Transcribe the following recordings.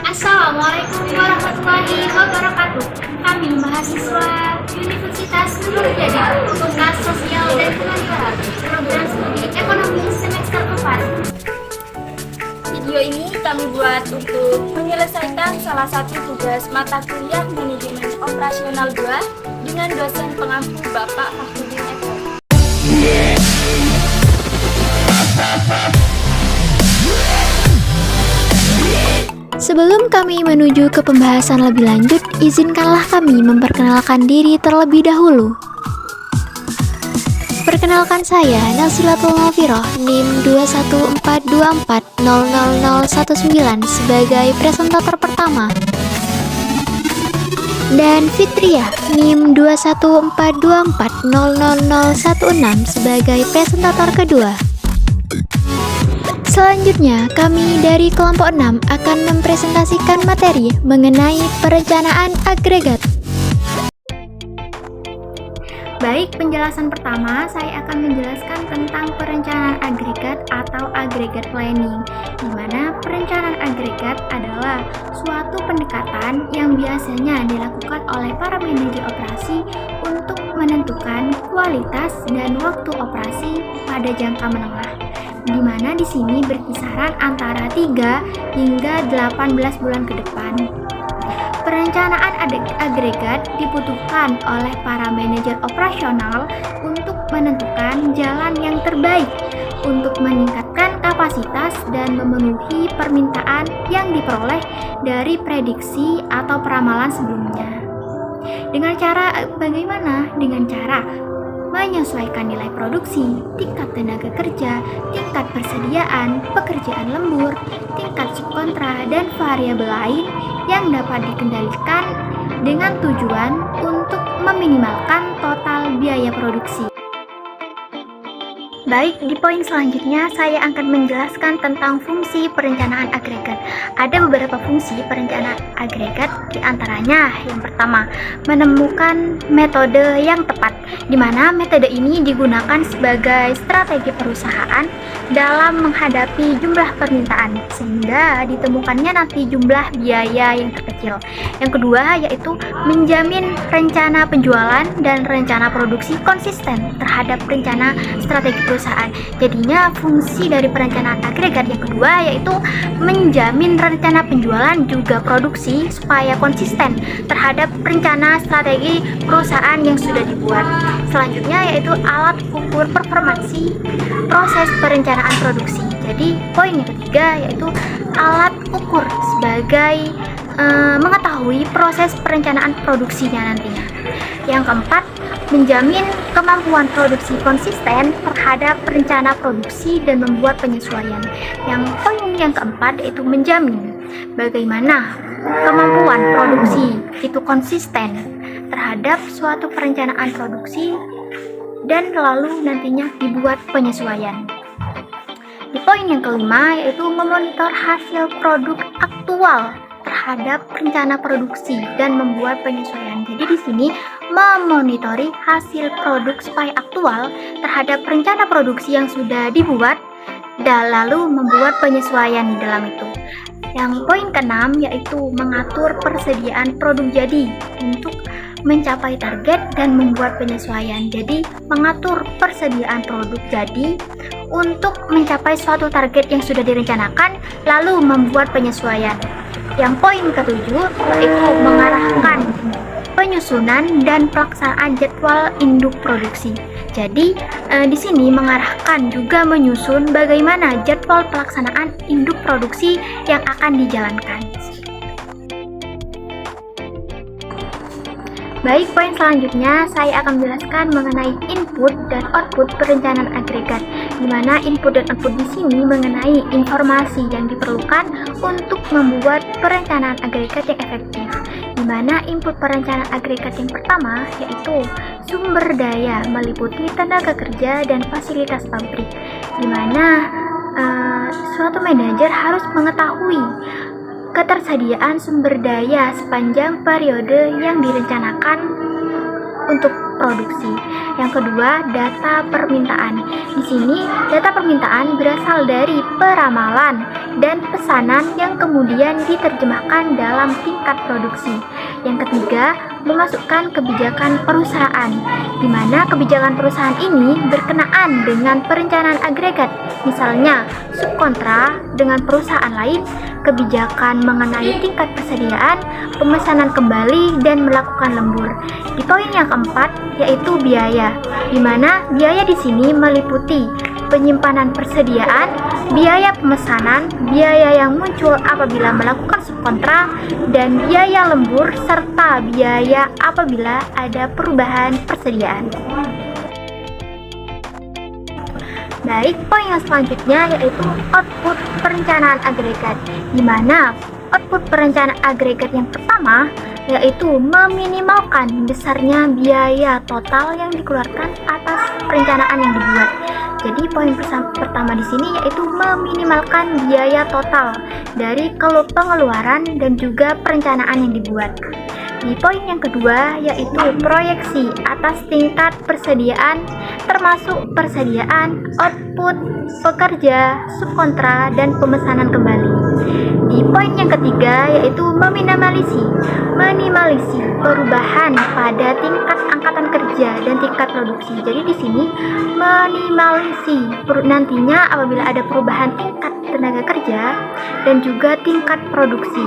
Assalamualaikum warahmatullahi wabarakatuh. Kami mahasiswa Universitas Nurjadi, Fakultas Sosial dan Kemandirian, Program Studi Ekonomi semester 4. Video ini kami buat untuk menyelesaikan salah satu tugas mata kuliah Manajemen Operasional 2 dengan dosen pengampu Bapak Fakhrudin Eko. Sebelum kami menuju ke pembahasan lebih lanjut, izinkanlah kami memperkenalkan diri terlebih dahulu. Perkenalkan saya, Nasilatul Nafiroh, NIM 21424000019 sebagai presentator pertama. Dan Fitriah, NIM 21424000016 sebagai presentator kedua. Selanjutnya, kami dari kelompok 6 akan mempresentasikan materi mengenai perencanaan agregat. Baik, penjelasan pertama saya akan menjelaskan tentang perencanaan agregat atau agregat planning, di mana perencanaan agregat adalah suatu pendekatan yang biasanya dilakukan oleh para manajer operasi untuk menentukan kualitas dan waktu operasi pada jangka menengah, di mana di sini berkisaran antara 3 hingga 18 bulan ke depan. Perencanaan agregat dibutuhkan oleh para manajer operasional untuk menentukan jalan yang terbaik untuk meningkatkan kapasitas dan memenuhi permintaan yang diperoleh dari prediksi atau peramalan sebelumnya. Dengan cara bagaimana? Dengan cara menyesuaikan nilai produksi, tingkat tenaga kerja, tingkat persediaan, pekerjaan lembur, tingkat subkontra, dan variabel lain yang dapat dikendalikan dengan tujuan untuk meminimalkan total biaya produksi. Baik, di poin selanjutnya saya akan menjelaskan tentang fungsi perencanaan agregat. Ada beberapa fungsi perencanaan agregat, di antaranya yang pertama, menemukan metode yang tepat, di mana metode ini digunakan sebagai strategi perusahaan dalam menghadapi jumlah permintaan, sehingga ditemukannya nanti jumlah biaya yang terkecil. Yang kedua, yaitu menjamin rencana penjualan dan rencana produksi konsisten terhadap rencana strategi perusahaan. Jadinya fungsi dari perencanaan agregat yang kedua yaitu menjamin rencana penjualan juga produksi supaya konsisten terhadap rencana strategi perusahaan yang sudah dibuat. Selanjutnya yaitu alat ukur performansi proses perencanaan produksi. Jadi poin yang ketiga yaitu alat ukur sebagai mengetahui proses perencanaan produksinya nantinya. Yang keempat, menjamin kemampuan produksi konsisten terhadap rencana produksi dan membuat penyesuaian. Yang poin yang keempat yaitu menjamin bagaimana kemampuan produksi itu konsisten terhadap suatu perencanaan produksi dan lalu nantinya dibuat penyesuaian. Di poin yang kelima yaitu memonitor hasil produk aktual terhadap rencana produksi dan membuat penyesuaian. Jadi di sini memonitori hasil produk supaya aktual terhadap rencana produksi yang sudah dibuat dan lalu membuat penyesuaian di dalam itu. Yang poin keenam yaitu mengatur persediaan produk jadi untuk mencapai target dan membuat penyesuaian. Jadi mengatur persediaan produk jadi untuk mencapai suatu target yang sudah direncanakan lalu membuat penyesuaian. Yang poin ketujuh yaitu mengarahkan penyusunan dan pelaksanaan jadwal induk produksi. Jadi di sini mengarahkan juga menyusun bagaimana jadwal pelaksanaan induk produksi yang akan dijalankan. Baik, poin selanjutnya saya akan menjelaskan mengenai input dan output perencanaan agregat, di mana input dan output di sini mengenai informasi yang diperlukan untuk membuat perencanaan agregat yang efektif. Di mana input perencanaan agregat yang pertama yaitu sumber daya meliputi tenaga kerja dan fasilitas pabrik, di mana suatu manajer harus mengetahui ketersediaan sumber daya sepanjang periode yang direncanakan untuk produksi. Yang kedua, data permintaan. Di sini, data permintaan berasal dari peramalan dan pesanan yang kemudian diterjemahkan dalam tingkat produksi. Yang ketiga, memasukkan kebijakan perusahaan, di mana kebijakan perusahaan ini berkenaan dengan perencanaan agregat, misalnya subkontra dengan perusahaan lain, kebijakan mengenai tingkat persediaan, pemesanan kembali, dan melakukan lembur. Di poin yang keempat, yaitu biaya, di mana biaya di sini meliputi penyimpanan persediaan, biaya pemesanan, biaya yang muncul apabila melakukan subkontra, dan biaya lembur, serta biaya apabila ada perubahan persediaan. Baik, poin yang selanjutnya yaitu output perencanaan agregat, di mana output perencanaan agregat yang pertama yaitu meminimalkan besarnya biaya total yang dikeluarkan atas perencanaan yang dibuat. Jadi poin pertama di sini yaitu meminimalkan biaya total dari pengeluaran dan juga perencanaan yang dibuat. Di poin yang kedua yaitu proyeksi atas tingkat persediaan termasuk persediaan, output, pekerja, subkontra, dan pemesanan kembali. Di poin yang ketiga yaitu minimalisir perubahan pada tingkat angkatan kerja dan tingkat produksi. Jadi di sini minimalisir nantinya apabila ada perubahan tingkat tenaga kerja dan juga tingkat produksi.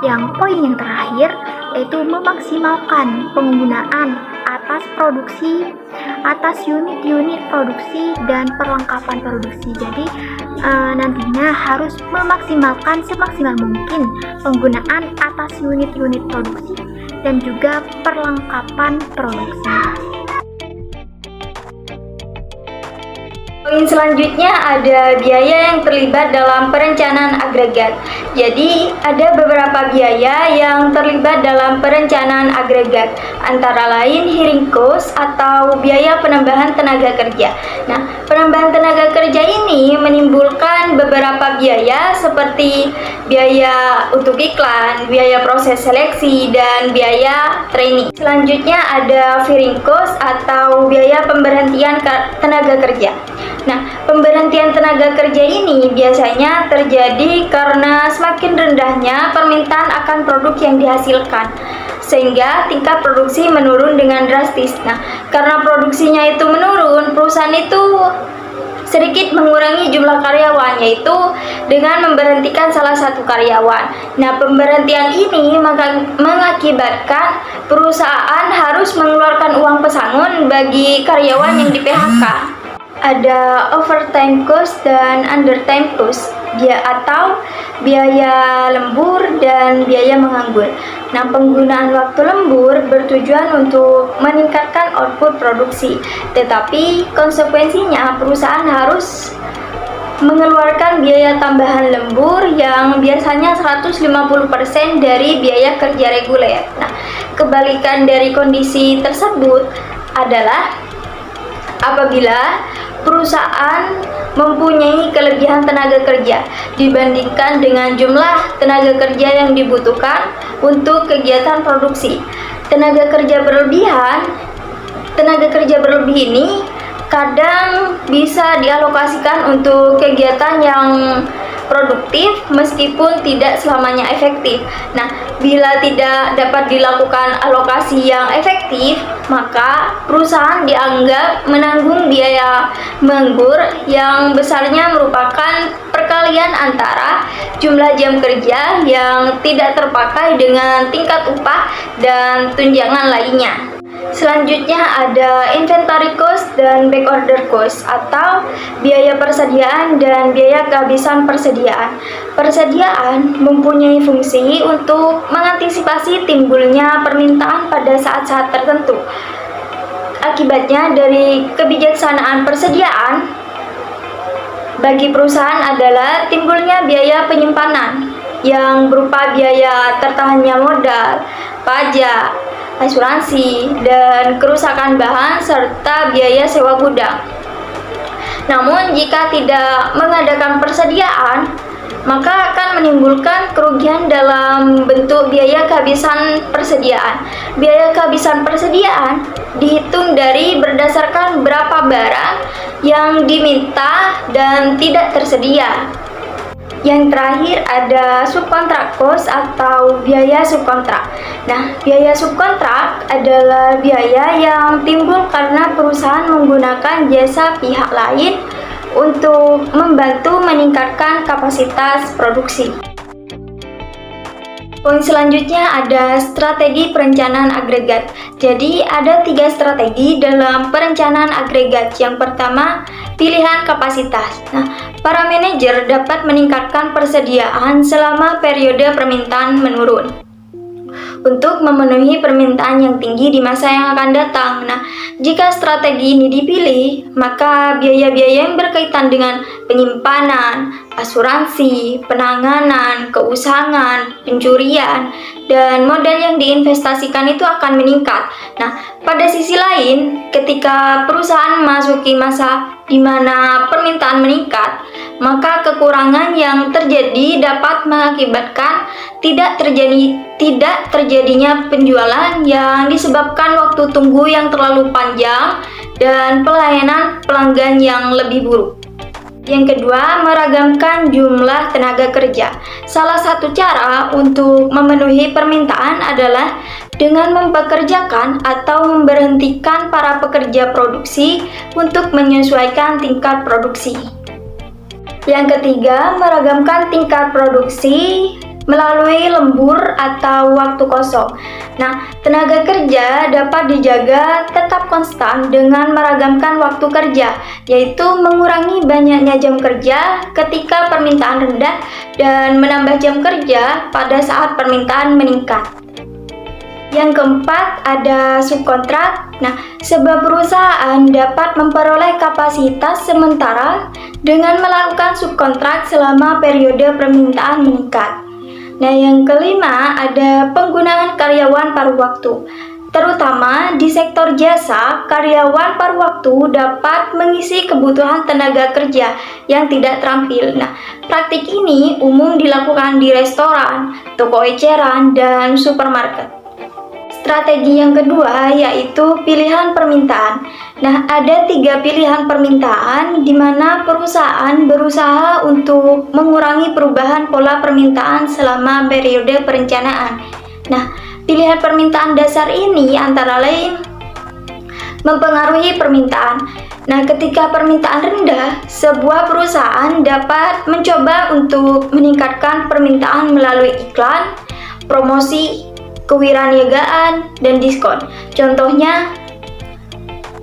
Yang poin yang terakhir yaitu memaksimalkan penggunaan atas produksi, atas unit-unit produksi dan perlengkapan produksi. Jadi nantinya harus memaksimalkan semaksimal mungkin penggunaan atas unit-unit produksi dan juga perlengkapan produksi. Poin selanjutnya ada biaya yang terlibat dalam perencanaan agregat. Jadi, ada beberapa biaya yang terlibat dalam perencanaan agregat, antara lain hiring cost atau biaya penambahan tenaga kerja. Nah, penambahan tenaga kerja ini menimbulkan beberapa biaya seperti biaya untuk iklan, biaya proses seleksi, dan biaya training. Selanjutnya ada hiring cost atau biaya pemberhentian tenaga kerja. Nah, pemberhentian tenaga kerja ini biasanya terjadi karena semakin rendahnya permintaan akan produk yang dihasilkan, sehingga tingkat produksi menurun dengan drastis. Nah, karena produksinya itu menurun, perusahaan itu sedikit mengurangi jumlah karyawan, yaitu dengan memberhentikan salah satu karyawan. Nah, pemberhentian ini mengakibatkan perusahaan harus mengeluarkan uang pesangon bagi karyawan yang di PHK. Ada overtime cost dan undertime cost, atau biaya lembur dan biaya menganggur. Nah, penggunaan waktu lembur bertujuan untuk meningkatkan output produksi, tetapi konsekuensinya perusahaan harus mengeluarkan biaya tambahan lembur yang biasanya 150% dari biaya kerja reguler. Nah, kebalikan dari kondisi tersebut adalah apabila perusahaan mempunyai kelebihan tenaga kerja dibandingkan dengan jumlah tenaga kerja yang dibutuhkan untuk kegiatan produksi. Tenaga kerja berlebih ini kadang bisa dialokasikan untuk kegiatan yang produktif meskipun tidak selamanya efektif. Nah, bila tidak dapat dilakukan alokasi yang efektif, maka perusahaan dianggap menanggung biaya menganggur yang besarnya merupakan perkalian antara jumlah jam kerja yang tidak terpakai dengan tingkat upah dan tunjangan lainnya. Selanjutnya ada inventory cost dan backorder cost atau biaya persediaan dan biaya kehabisan persediaan. Persediaan mempunyai fungsi untuk mengantisipasi timbulnya permintaan pada saat-saat tertentu. Akibatnya dari kebijaksanaan persediaan bagi perusahaan adalah timbulnya biaya penyimpanan yang berupa biaya tertahannya modal, pajak, asuransi, dan kerusakan bahan, serta biaya sewa gudang. Namun, jika tidak mengadakan persediaan, maka akan menimbulkan kerugian dalam bentuk biaya kehabisan persediaan. Biaya kehabisan persediaan dihitung dari berdasarkan berapa barang yang diminta dan tidak tersedia. Yang terakhir ada subkontrak cost atau biaya subkontrak. Nah, biaya subkontrak adalah biaya yang timbul karena perusahaan menggunakan jasa pihak lain untuk membantu meningkatkan kapasitas produksi. Poin selanjutnya ada strategi perencanaan agregat. Jadi ada 3 strategi dalam perencanaan agregat. Yang pertama, pilihan kapasitas. Nah, para manajer dapat meningkatkan persediaan selama periode permintaan menurun untuk memenuhi permintaan yang tinggi di masa yang akan datang. Nah, jika strategi ini dipilih, maka biaya-biaya yang berkaitan dengan penyimpanan, asuransi, penanganan, keusangan, pencurian, dan modal yang diinvestasikan itu akan meningkat. Nah, pada sisi lain, ketika perusahaan memasuki masa di mana permintaan meningkat, maka kekurangan yang terjadi dapat mengakibatkan tidak terjadinya penjualan yang disebabkan waktu tunggu yang terlalu panjang dan pelayanan pelanggan yang lebih buruk. Yang kedua, meragamkan jumlah tenaga kerja. Salah satu cara untuk memenuhi permintaan adalah dengan mempekerjakan atau memberhentikan para pekerja produksi untuk menyesuaikan tingkat produksi. Yang ketiga, meragamkan tingkat produksi melalui lembur atau waktu kosong. Nah, tenaga kerja dapat dijaga tetap konstan dengan meragamkan waktu kerja, yaitu mengurangi banyaknya jam kerja ketika permintaan rendah dan menambah jam kerja pada saat permintaan meningkat. Yang keempat, ada subkontrak. Nah, sebuah perusahaan dapat memperoleh kapasitas sementara dengan melakukan subkontrak selama periode permintaan meningkat. Nah, yang kelima, ada penggunaan karyawan paruh waktu. Terutama di sektor jasa, karyawan paruh waktu dapat mengisi kebutuhan tenaga kerja yang tidak terampil. Nah, praktik ini umum dilakukan di restoran, toko eceran, dan supermarket. Strategi yang kedua yaitu pilihan permintaan. Nah, ada 3 pilihan permintaan di mana perusahaan berusaha untuk mengurangi perubahan pola permintaan selama periode perencanaan. Nah, pilihan permintaan dasar ini antara lain mempengaruhi permintaan. Nah, ketika permintaan rendah, sebuah perusahaan dapat mencoba untuk meningkatkan permintaan melalui iklan, promosi, kewiraniagaan, dan diskon. Contohnya,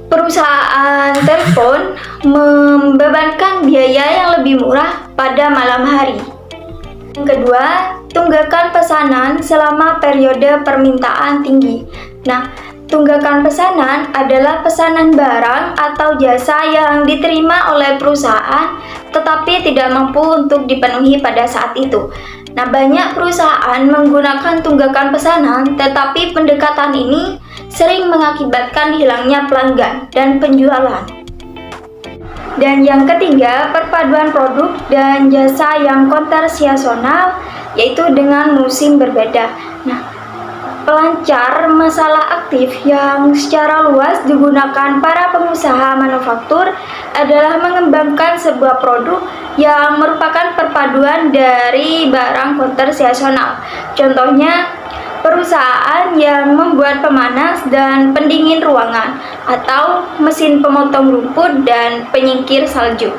perusahaan telepon membebankan biaya yang lebih murah pada malam hari. Yang kedua, tunggakan pesanan selama periode permintaan tinggi. Nah, tunggakan pesanan adalah pesanan barang atau jasa yang diterima oleh perusahaan tetapi tidak mampu untuk dipenuhi pada saat itu. Nah, banyak perusahaan menggunakan tunggakan pesanan, tetapi pendekatan ini sering mengakibatkan hilangnya pelanggan dan penjualan. Dan yang ketiga, perpaduan produk dan jasa yang konterseasonal, yaitu dengan musim berbeda. Nah, pelancar masalah aktif yang secara luas digunakan para pengusaha manufaktur adalah mengembangkan sebuah produk yang merupakan perpaduan dari barang konterseasonal. Contohnya, perusahaan yang membuat pemanas dan pendingin ruangan, atau mesin pemotong rumput dan penyingkir salju.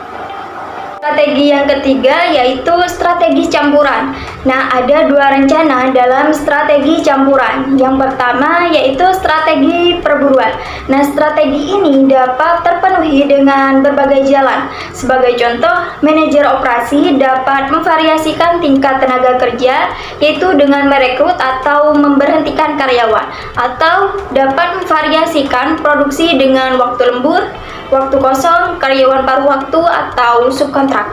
Strategi yang ketiga yaitu strategi campuran. Nah, ada 2 rencana dalam strategi campuran. Yang pertama yaitu strategi perburuan. Nah, strategi ini dapat terpenuhi dengan berbagai jalan. Sebagai contoh, manajer operasi dapat memvariasikan tingkat tenaga kerja, yaitu dengan merekrut atau memberhentikan karyawan, atau dapat memvariasikan produksi dengan waktu lembur, waktu kosong, karyawan paruh waktu, atau subkontrak.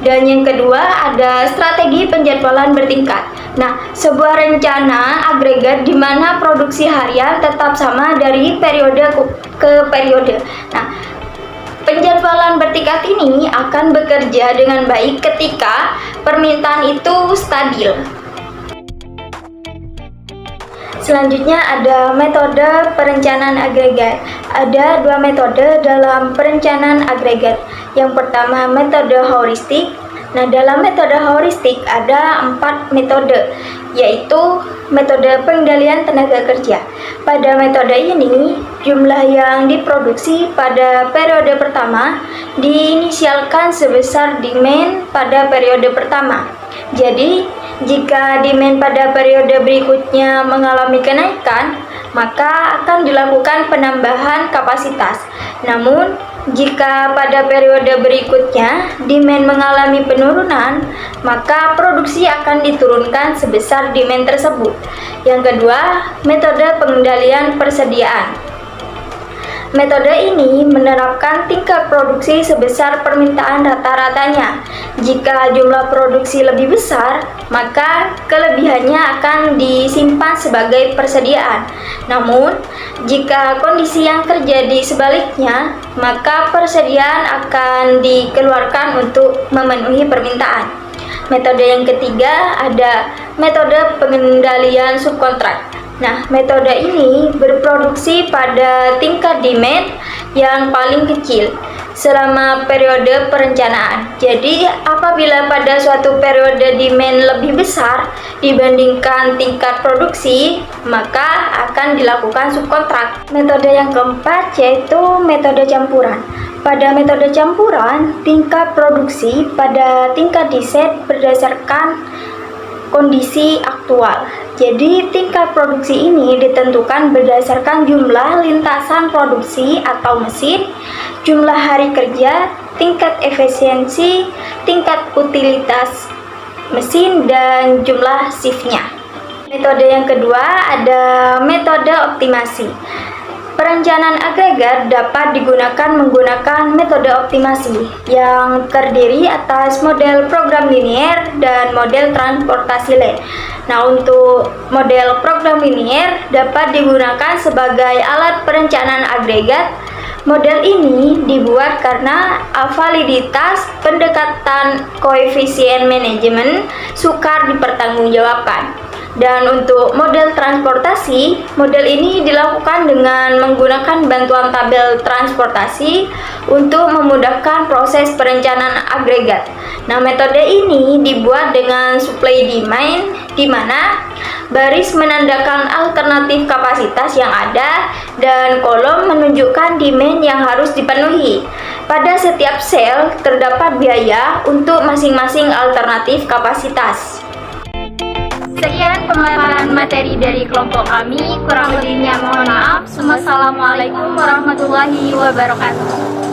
Dan yang kedua ada strategi penjadwalan bertingkat. Nah, sebuah rencana agregat di mana produksi harian tetap sama dari periode ke periode. Nah, penjadwalan Vertikat ini akan bekerja dengan baik ketika permintaan itu stabil. Selanjutnya ada metode perencanaan agregat. Ada dua metode dalam perencanaan agregat. Yang pertama metode heuristik. Nah, dalam metode heuristik ada 4 metode, yaitu metode pengendalian tenaga kerja. Pada metode ini, jumlah yang diproduksi pada periode pertama diinisialkan sebesar demand pada periode pertama. Jadi, jika demand pada periode berikutnya mengalami kenaikan, maka akan dilakukan penambahan kapasitas. Namun, jika pada periode berikutnya demand mengalami penurunan, maka produksi akan diturunkan sebesar demand tersebut. Yang kedua, metode pengendalian persediaan. Metode ini menerapkan tingkat produksi sebesar permintaan rata-ratanya. Jika jumlah produksi lebih besar, maka kelebihannya akan disimpan sebagai persediaan. Namun, jika kondisi yang terjadi sebaliknya, maka persediaan akan dikeluarkan untuk memenuhi permintaan. Metode yang ketiga ada metode pengendalian subkontrak. Nah, metode ini berproduksi pada tingkat demand yang paling kecil selama periode perencanaan. Jadi, apabila pada suatu periode demand lebih besar dibandingkan tingkat produksi, maka akan dilakukan subkontrak. Metode yang keempat yaitu metode campuran. Pada metode campuran, tingkat produksi pada tingkat diset berdasarkan kondisi aktual. Jadi, tingkat produksi ini ditentukan berdasarkan jumlah lintasan produksi atau mesin, jumlah hari kerja, tingkat efisiensi, tingkat utilitas mesin, dan jumlah shiftnya. Metode yang kedua ada metode optimasi. Perencanaan agregat dapat digunakan menggunakan metode optimasi yang terdiri atas model program linier dan model transportasi lain. Nah, untuk model program linier dapat digunakan sebagai alat perencanaan agregat. Model ini dibuat karena validitas pendekatan koefisien manajemen sukar dipertanggungjawabkan. Dan untuk model transportasi, model ini dilakukan dengan menggunakan bantuan tabel transportasi untuk memudahkan proses perencanaan agregat. Nah, metode ini dibuat dengan supply demand, di mana baris menandakan alternatif kapasitas yang ada dan kolom menunjukkan demand yang harus dipenuhi. Pada setiap sel terdapat biaya untuk masing-masing alternatif kapasitas. Sekian pemaparan materi dari kelompok kami. Kurang lebihnya mohon maaf. Wassalamualaikum warahmatullahi wabarakatuh.